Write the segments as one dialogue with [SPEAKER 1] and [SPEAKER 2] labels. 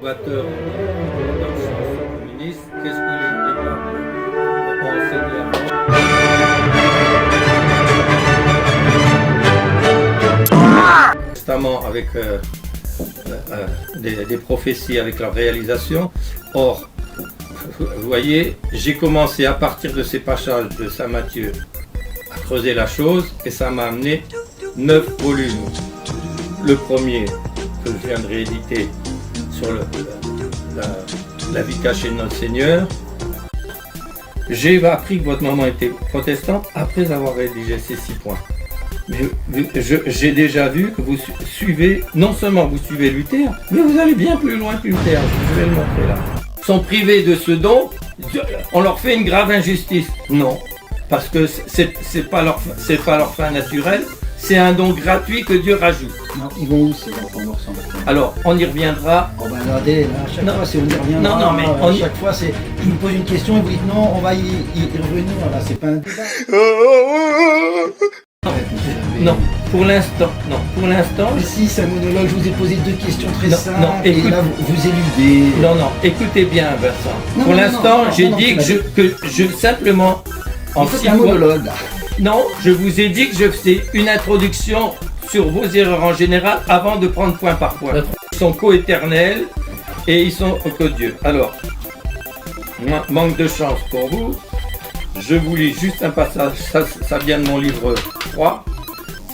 [SPEAKER 1] Batteur dans le sens communiste, qu'est-ce que les papes ont enseigné avant? Constamment avec des prophéties avec leur réalisation. Or, vous voyez, j'ai commencé à partir de ces passages de Saint Matthieu à creuser la chose et ça m'a amené 9 volumes. Le premier que je viens de rééditer sur la vie cachée de notre Seigneur. J'ai appris que votre maman était protestante après avoir rédigé ces 6 points. J'ai déjà vu que vous suivez, non seulement vous suivez Luther, mais vous allez bien plus loin que Luther, je vais le montrer là. Ils sont privés de ce don, on leur fait une grave injustice. Non, parce que c'est pas leur fin naturelle, c'est un don gratuit que Dieu rajoute.
[SPEAKER 2] Non, ils vont où ces enfants morts?
[SPEAKER 1] Alors, on y reviendra.
[SPEAKER 2] Oh ben regardez, là, à chaque fois c'est on y reviendra.
[SPEAKER 1] Non, mais
[SPEAKER 2] à chaque fois c'est, je vous pose une question et vous dites non, on va y revenir, là, c'est pas un débat.
[SPEAKER 1] Non, pour l'instant, non, pour l'instant.
[SPEAKER 2] Mais si, c'est un monologue, je vous ai posé 2 questions très
[SPEAKER 1] Non,
[SPEAKER 2] simples,
[SPEAKER 1] non, écoute,
[SPEAKER 2] et là vous éludez.
[SPEAKER 1] Non, écoutez bien, Vincent.
[SPEAKER 2] Non,
[SPEAKER 1] pour
[SPEAKER 2] non,
[SPEAKER 1] l'instant,
[SPEAKER 2] non,
[SPEAKER 1] j'ai
[SPEAKER 2] non,
[SPEAKER 1] dit
[SPEAKER 2] non,
[SPEAKER 1] que je simplement.
[SPEAKER 2] En fait, un monologue, là.
[SPEAKER 1] Non, je vous ai dit que je faisais une introduction sur vos erreurs en général avant de prendre point par point. Ils sont co-éternels et ils sont que Dieu. Alors, manque de chance pour vous. Je vous lis juste un passage, ça vient de mon livre 3.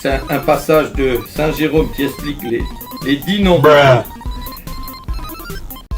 [SPEAKER 1] C'est un passage de Saint Jérôme qui explique les 10 noms.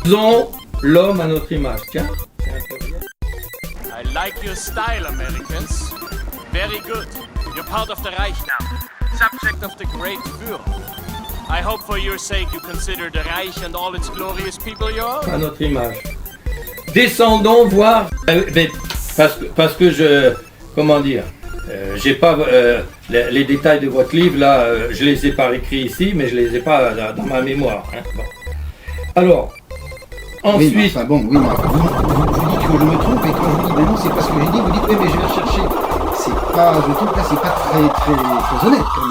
[SPEAKER 1] Faisons l'homme à notre image. Tiens.
[SPEAKER 3] I like your style, Americans. Very good. You're part of the Reich now. Subject of the great Führer. I hope for your sake you consider the Reich and all its glorious people your own.
[SPEAKER 1] À notre image. Descendons voir. Parce que je. Comment dire, j'ai pas les détails de votre livre là, je les ai pas écrits ici, mais je les ai pas dans ma mémoire. Hein. Bon. Alors, ensuite.
[SPEAKER 2] Oui, enfin bon, oui, vous dites que je me trompe et quand je vous dis mais non, c'est pas ce que j'ai dit, vous dites oui, mais je vais rechercher. C'est pas, je trouve que là, c'est pas très honnête quand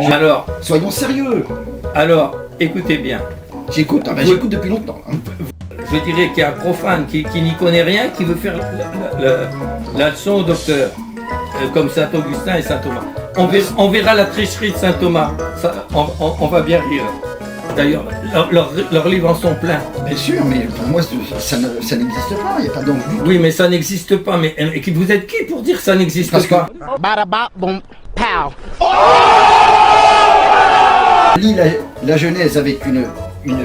[SPEAKER 2] même.
[SPEAKER 1] Alors,
[SPEAKER 2] soyons sérieux.
[SPEAKER 1] Alors, écoutez bien.
[SPEAKER 2] J'écoute, j'écoute depuis longtemps. Hein.
[SPEAKER 1] Je dirais qu'il y a un profane qui n'y connaît rien, qui veut faire la leçon au docteur, comme Saint Augustin et Saint Thomas. On verra la tricherie de Saint Thomas, ça, on va bien rire. D'ailleurs, leurs livres en sont pleins.
[SPEAKER 2] Bien sûr, mais pour moi, ça n'existe pas, il n'y a pas d'enjeu.
[SPEAKER 1] Oui, mais ça n'existe pas. Mais vous êtes qui pour dire que ça n'existe pas?
[SPEAKER 2] Lis la Genèse avec une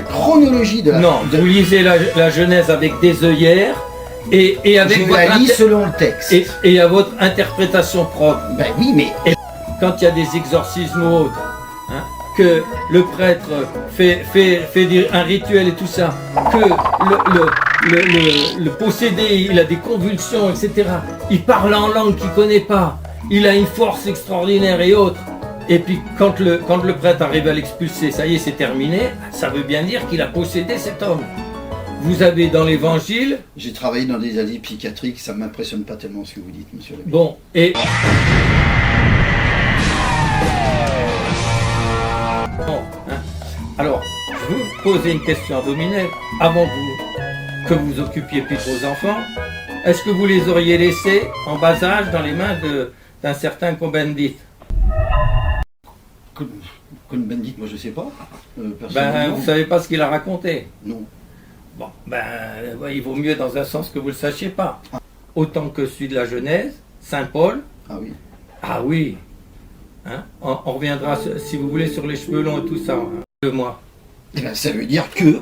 [SPEAKER 2] chronologie de la...
[SPEAKER 1] Non, vous lisez la Genèse avec des œillères et avec
[SPEAKER 2] je la lis selon le texte.
[SPEAKER 1] Et à votre interprétation propre.
[SPEAKER 2] Ben oui, mais...
[SPEAKER 1] Quand il y a des exorcismes ou autres, hein, que le prêtre fait un rituel et tout ça, que le possédé, il a des convulsions, etc. Il parle en langue qu'il ne connaît pas, il a une force extraordinaire et autres. Et puis quand le prêtre arrive à l'expulser, ça y est, c'est terminé, ça veut bien dire qu'il a possédé cet homme. Vous avez dans l'évangile...
[SPEAKER 2] J'ai travaillé dans des asile psychiatriques, ça ne m'impressionne pas tellement ce que vous dites, monsieur le maire.
[SPEAKER 1] Bon, et... Bon, hein. Alors, je vais vous poser une question à Dominel, avant que vous occupiez plus vos enfants. Est-ce que vous les auriez laissés en bas âge dans les mains d'un certain Cohn-Bendit?
[SPEAKER 2] Cohn-Bendit, moi je sais pas.
[SPEAKER 1] Vous savez pas ce qu'il a raconté?
[SPEAKER 2] Non.
[SPEAKER 1] Bon, il vaut mieux dans un sens que vous le sachiez pas. Autant que celui de la Genèse, Saint Paul.
[SPEAKER 2] Ah oui.
[SPEAKER 1] Ah oui. Hein, on reviendra, si vous voulez, sur les cheveux longs et tout ça. Hein, 2 mois.
[SPEAKER 2] Eh bien, ça veut dire que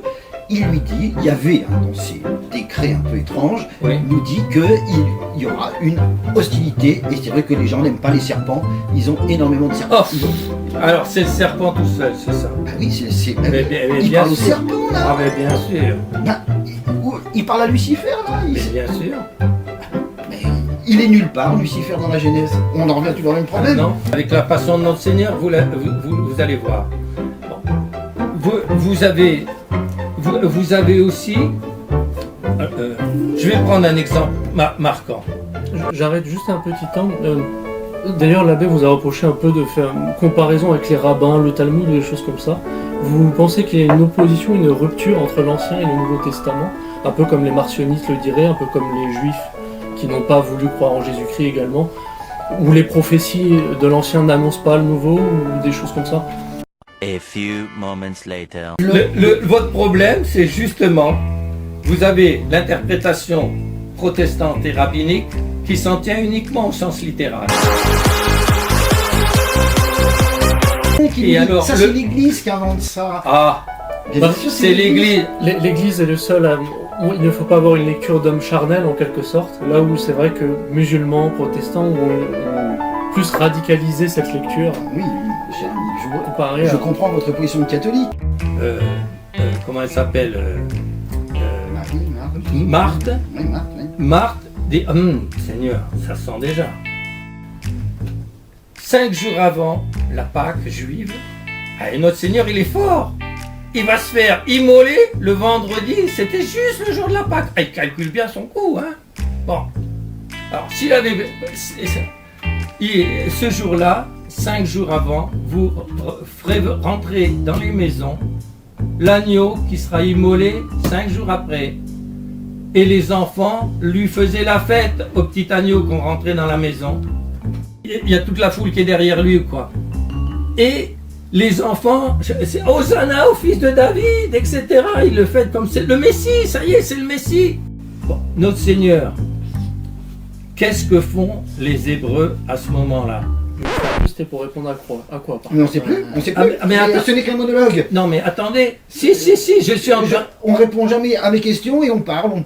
[SPEAKER 2] il lui dit, il y avait dans ces décrets un peu étranges,
[SPEAKER 1] oui.
[SPEAKER 2] Il nous dit qu'il y aura une hostilité, et c'est vrai que les gens n'aiment pas les serpents, ils ont énormément de serpents.
[SPEAKER 1] Oh. Alors c'est le serpent tout seul, c'est ça?
[SPEAKER 2] Ah oui, c'est
[SPEAKER 1] il
[SPEAKER 2] parle au serpent là.
[SPEAKER 1] Ah mais bien sûr.
[SPEAKER 2] Il parle à Lucifer là.
[SPEAKER 1] Mais bien sûr.
[SPEAKER 2] Mais il est nulle part, Lucifer dans la Genèse. On en revient toujours au même problème.
[SPEAKER 1] Non, avec la passion de notre Seigneur, vous allez voir. Bon. Vous avez aussi... je vais prendre un exemple marquant.
[SPEAKER 4] J'arrête juste un petit temps. D'ailleurs, l'abbé vous a reproché un peu de faire une comparaison avec les rabbins, le Talmud, des choses comme ça. Vous pensez qu'il y a une opposition, une rupture entre l'Ancien et le Nouveau Testament, un peu comme les marcionistes le diraient, un peu comme les Juifs qui n'ont pas voulu croire en Jésus-Christ également, où les prophéties de l'Ancien n'annoncent pas le Nouveau, ou des choses comme ça?
[SPEAKER 5] A few moments later.
[SPEAKER 1] Votre problème, c'est justement, vous avez l'interprétation protestante et rabbinique qui s'en tient uniquement au sens littéral.
[SPEAKER 2] Et alors, ça, c'est l'Église qui invente ça.
[SPEAKER 1] Ah,
[SPEAKER 2] Bien sûr,
[SPEAKER 1] c'est l'Église.
[SPEAKER 4] L'Église est le seul à... Il ne faut pas avoir une lecture d'homme charnel en quelque sorte, là où c'est vrai que musulmans, protestants ont plus radicalisé cette lecture.
[SPEAKER 2] Oui,
[SPEAKER 4] Comparé
[SPEAKER 2] je
[SPEAKER 4] à...
[SPEAKER 2] comprends votre position de catholique.
[SPEAKER 1] Comment elle s'appelle
[SPEAKER 2] Marthe.
[SPEAKER 1] Marthe.
[SPEAKER 2] Oui, Marthe, oui.
[SPEAKER 1] Marthe dit Seigneur, ça sent déjà. 5 jours avant la Pâque juive, et notre Seigneur il est fort. Il va se faire immoler le vendredi, c'était juste le jour de la Pâque. Il calcule bien son coup, hein. Bon. Alors s'il avait. Ce jour-là, 5 jours avant, vous ferez rentrer dans les maisons l'agneau qui sera immolé 5 jours après. Et les enfants lui faisaient la fête au petit agneau qu'on rentrait dans la maison. Il y a toute la foule qui est derrière lui, quoi. Et les enfants, c'est Hosanna au fils de David, etc. Ils le fêtent comme c'est le Messie, ça y est, c'est le Messie. Bon, notre Seigneur, qu'est-ce que font les Hébreux à ce moment-là?
[SPEAKER 4] C'était pour répondre à quoi
[SPEAKER 2] Mais on sait plus, on sait plus.
[SPEAKER 1] mais attends.
[SPEAKER 2] Ce n'est qu'un monologue.
[SPEAKER 1] Non mais attendez, si, je suis en train...
[SPEAKER 2] On répond jamais à mes questions et on parle.
[SPEAKER 1] Bon.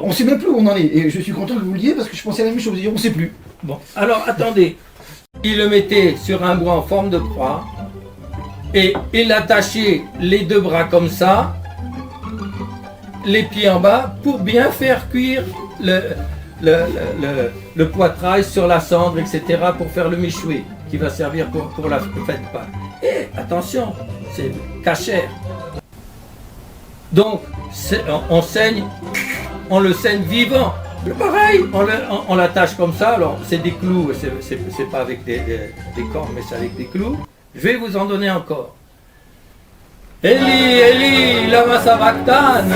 [SPEAKER 2] On sait même plus où on en est. Et je suis content que vous le disiez parce que je pensais à la même chose. On sait plus.
[SPEAKER 1] Bon, alors attendez. Il le mettait sur un bois en forme de croix et il attachait les 2 bras comme ça, les pieds en bas, pour bien faire cuire le poitrail sur la cendre, etc., pour faire le méchoui qui va servir pour la fête de Pâques. Et attention, c'est cachère. Donc, on le saigne vivant. Pareil, on l'attache comme ça, alors c'est des clous, c'est pas avec des cordes, mais c'est avec des clous. Je vais vous en donner encore. Eli, Eli, lama sabachthani.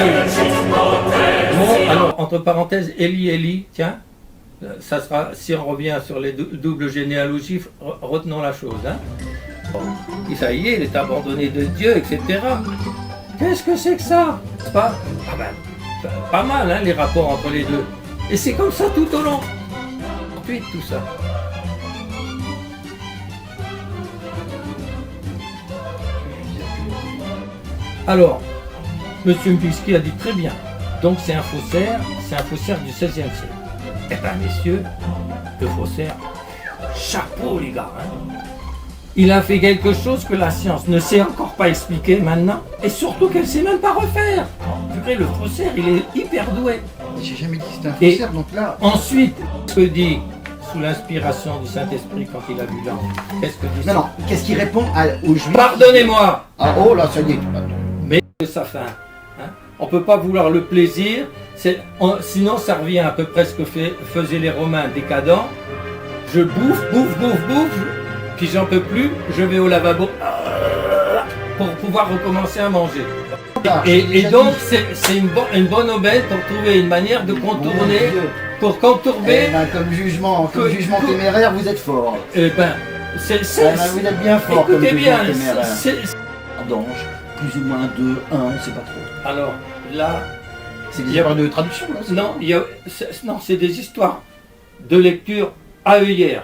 [SPEAKER 1] Bon, alors, entre parenthèses, Eli, Eli, tiens, ça sera, si on revient sur les doubles généalogies, retenons la chose, hein. Bon, ça y est, il est abandonné de Dieu, etc. Qu'est-ce que c'est que ça? Pas mal, hein, les rapports entre les deux. Et c'est comme ça tout au long. Ensuite, tout ça. Alors, M. Mpilski a dit très bien. Donc c'est un faussaire du XVIe siècle. Eh bien, messieurs, le faussaire, chapeau les gars, hein. Il a fait quelque chose que la science ne sait encore pas expliquer maintenant, et surtout qu'elle ne sait même pas refaire. Purée, le faussaire, il est hyper doué.
[SPEAKER 2] J'ai jamais dit que c'était un faussaire, donc là...
[SPEAKER 1] Ensuite, ce que dit, sous l'inspiration du Saint-Esprit quand il a vu l'ange, qu'est-ce que dit ça?
[SPEAKER 2] Non, qu'est-ce qu'il répond aux Juifs?
[SPEAKER 1] Pardonnez-moi.
[SPEAKER 2] Ah, oh là, ça y est,
[SPEAKER 1] Mais de sa fin. Hein, on ne peut pas vouloir le plaisir, sinon ça revient à peu près ce que faisaient les Romains décadents. Je bouffe, puis j'en peux plus, je vais au lavabo pour pouvoir recommencer à manger. Et donc c'est une bonne aubaine pour trouver une manière de contourner, pour contourner...
[SPEAKER 2] comme jugement téméraire, vous êtes fort.
[SPEAKER 1] vous êtes
[SPEAKER 2] bien fort.
[SPEAKER 1] Écoutez
[SPEAKER 2] comme
[SPEAKER 1] bien,
[SPEAKER 2] jugement téméraire. D'ange, plus ou moins 2, 1, on ne sait pas trop.
[SPEAKER 1] Alors là...
[SPEAKER 2] C'est des histoires de traduction là?
[SPEAKER 1] Non, c'est des histoires de lecture à œillère.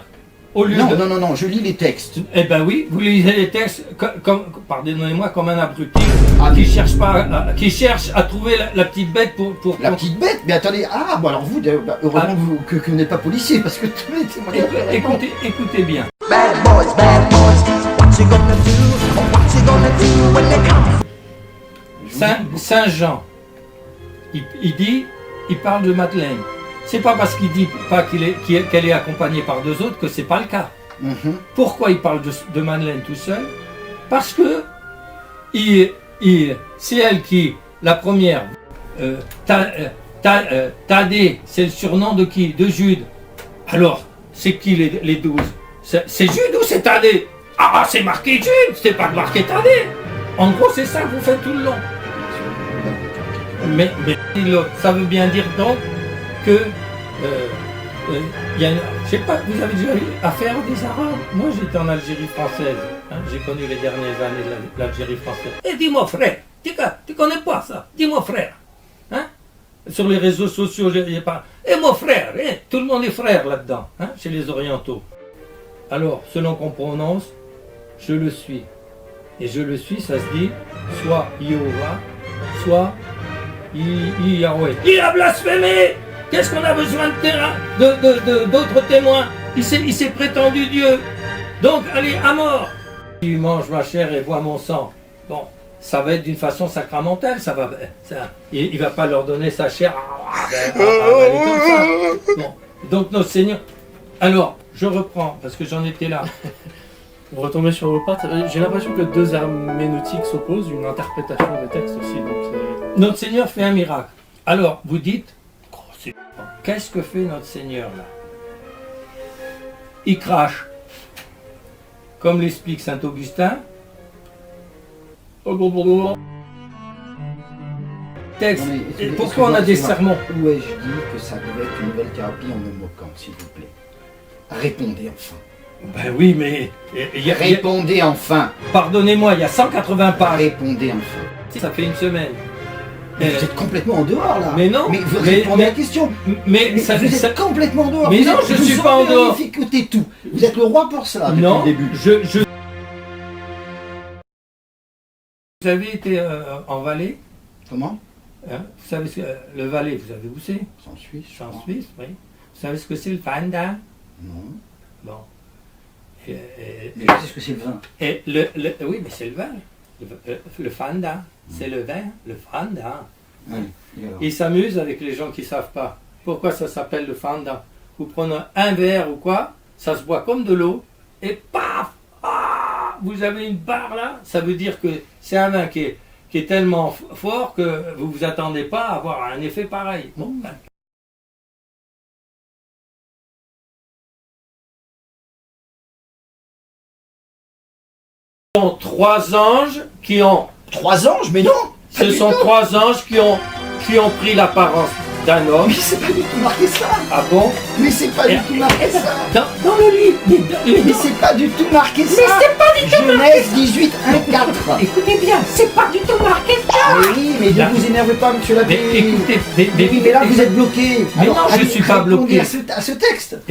[SPEAKER 2] Non, je lis les textes.
[SPEAKER 1] Eh ben oui, vous lisez les textes pardonnez-moi, comme un abruti qui cherche à trouver la petite bête pour...
[SPEAKER 2] La petite bête? Mais attendez, alors vous, heureusement que vous n'êtes pas policier, parce que tous les témoignages...
[SPEAKER 1] Écoutez bien.
[SPEAKER 6] Bad boys, what you gonna do? What you gonna do when they come?
[SPEAKER 1] Saint Jean, il parle de Madeleine. C'est pas parce qu'il dit pas qu'elle est accompagnée par 2 autres que c'est pas le cas. Pourquoi il parle de Madeleine tout seul? Parce que c'est elle qui, la première, Thaddée, c'est le surnom de qui? De Jude. Alors, c'est qui les 12? C'est Jude ou c'est Thaddée? Ah, c'est marqué Jude, c'est pas marqué Thaddée. En gros, c'est ça que vous faites tout le long. Mais ça veut bien dire donc que y a je sais pas, vous avez déjà eu affaire à des Arabes? Moi j'étais en Algérie française, hein, j'ai connu les dernières années de l'Algérie française. Et dis-moi frère, tu connais pas ça? Dis-moi frère. Hein? Sur les réseaux sociaux, j'ai pas. Et mon frère, tout le monde est frère là-dedans, hein, chez les orientaux. Alors, selon qu'on prononce, je le suis. Et je le suis, ça se dit soit Yehovah, soit Yahweh. Il a blasphémé! Qu'est-ce qu'on a besoin d'autres témoins? Il s'est prétendu Dieu. Donc, allez, à mort! Il mange ma chair et boit mon sang. Bon, ça va être d'une façon sacramentale. Il ne va pas leur donner sa chair avaler comme ça. Bon, donc notre Seigneur... Alors, je reprends, parce que j'en étais là.
[SPEAKER 4] Vous retombez sur vos pattes. J'ai l'impression que deux herméneutiques s'opposent, une interprétation des textes aussi. Donc
[SPEAKER 1] notre Seigneur fait un miracle. Alors, vous dites, qu'est-ce que fait notre Seigneur là? Il crache. Comme l'explique saint Augustin. Texte.
[SPEAKER 2] Non, mais,
[SPEAKER 1] pourquoi on a des sermons?
[SPEAKER 2] Où ai-je dit que ça devait être une nouvelle thérapie en me moquant, s'il vous plaît? Répondez enfin.
[SPEAKER 1] Ben oui, mais...
[SPEAKER 2] Répondez enfin.
[SPEAKER 1] Pardonnez-moi, il y a 180 pages.
[SPEAKER 2] Répondez enfin.
[SPEAKER 1] Ça fait une semaine.
[SPEAKER 2] Vous êtes complètement en dehors là.
[SPEAKER 1] Mais non.
[SPEAKER 2] Mais vous répondez à la question.
[SPEAKER 1] Mais
[SPEAKER 2] vous êtes complètement en dehors.
[SPEAKER 1] Mais non, je ne suis pas en dehors.
[SPEAKER 2] Vous écoutez tout. Vous êtes le roi pour cela depuis
[SPEAKER 1] non,
[SPEAKER 2] le début.
[SPEAKER 1] Vous avez été en Valais?
[SPEAKER 2] Comment?
[SPEAKER 1] Hein, vous savez le Valais, vous savez où c'est?
[SPEAKER 2] C'est en Suisse.
[SPEAKER 1] C'est en Suisse, oui. Vous savez ce que c'est le Fanda?
[SPEAKER 2] Non.
[SPEAKER 1] Bon.
[SPEAKER 2] Mais je sais ce que c'est le vin.
[SPEAKER 1] Et oui, mais c'est le vin. Le Fanda, c'est le vin, le Fanda.
[SPEAKER 2] Oui.
[SPEAKER 1] Ils s'amusent avec les gens qui ne savent pas. Pourquoi ça s'appelle le Fanda? Vous prenez un verre ou quoi, ça se boit comme de l'eau, et paf! Ah, vous avez une barre là, ça veut dire que c'est un vin qui est tellement fort que vous ne vous attendez pas à avoir un effet pareil. Bon, ben. Ce sont trois anges qui ont...
[SPEAKER 2] Trois anges? Mais non!
[SPEAKER 1] Ce sont trois anges qui ont pris l'apparence d'un homme.
[SPEAKER 2] Mais c'est pas du tout marqué ça!
[SPEAKER 1] Ah bon?
[SPEAKER 2] Mais c'est pas du tout marqué ça!
[SPEAKER 1] Dans le livre!
[SPEAKER 2] Mais c'est pas du tout marqué ça!
[SPEAKER 7] Mais c'est pas du tout marqué
[SPEAKER 2] Genèse 18, 1, 4!
[SPEAKER 7] Écoutez bien, c'est pas du tout marqué ça!
[SPEAKER 2] Mais oui, mais ne vous énervez pas, monsieur l'abbé!
[SPEAKER 1] Mais écoutez,
[SPEAKER 2] Mais là vous êtes bloqué!
[SPEAKER 1] Mais non, je suis pas bloqué.
[SPEAKER 2] À ce texte!